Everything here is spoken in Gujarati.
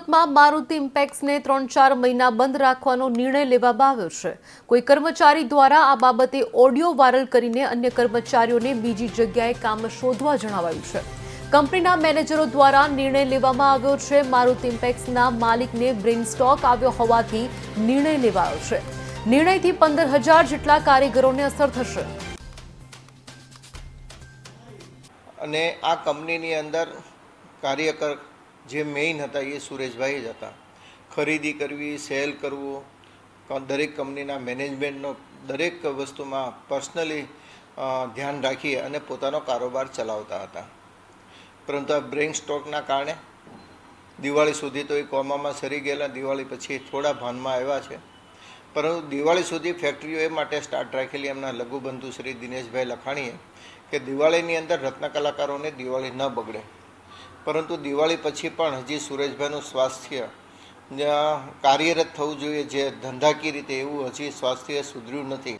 સુરતમાં મારુતિ ઇમ્પેક્સને 3-4 મહિના બંધ રાખવાનો નિર્ણય લેવામાં આવ્યો છે। કોઈ કર્મચારી દ્વારા આ બાબતે ઓડિયો વાયરલ કરીને અન્ય કર્મચારીઓને બીજી જગ્યાએ કામ શોધવા જણાવાયું છે। કંપનીના મેનેજરો દ્વારા નિર્ણય લેવામાં આવ્યો છે। મારુતિ ઇમ્પેક્સના માલિકને બ્રેઇન સ્ટ્રોક આવ્યો હોવાથી નિર્ણય લેવાયો છે। નિર્ણયથી 15,000 જેટલા કારીગરોને અસર થશે। અને આ કંપનીની અંદર કાર્યકર જે મેઇન હતા એ સુરેશભાઈ જ હતા। ખરીદી કરવી, સેલ કરવું, દરેક કંપનીના મેનેજમેન્ટનો દરેક વસ્તુમાં પર્સનલી ધ્યાન રાખી અને પોતાનો કારોબાર ચલાવતા હતા। પરંતુ આ બ્રેઇન સ્ટ્રોકના કારણે દિવાળી સુધી તો એ કોમામાં સરી ગયેલા। દિવાળી પછી થોડા ભાનમાં આવ્યા છે, પરંતુ દિવાળી સુધી ફેક્ટરીઓ એ માટે સ્ટાર્ટ રાખેલી એમના લઘુબંધુ શ્રી દિનેશભાઈ લખાણીએ કે દિવાળીની અંદર રત્ન કલાકારોને દિવાળી ન બગડે। પરંતુ દિવાળી પછી પણ હજી સુરેશભાઈનું સ્વાસ્થ્ય કાર્યરત થવું જોઈએ, જે ધંધાકીય રીતે એવું હજી સ્વાસ્થ્ય સુધર્યું નથી।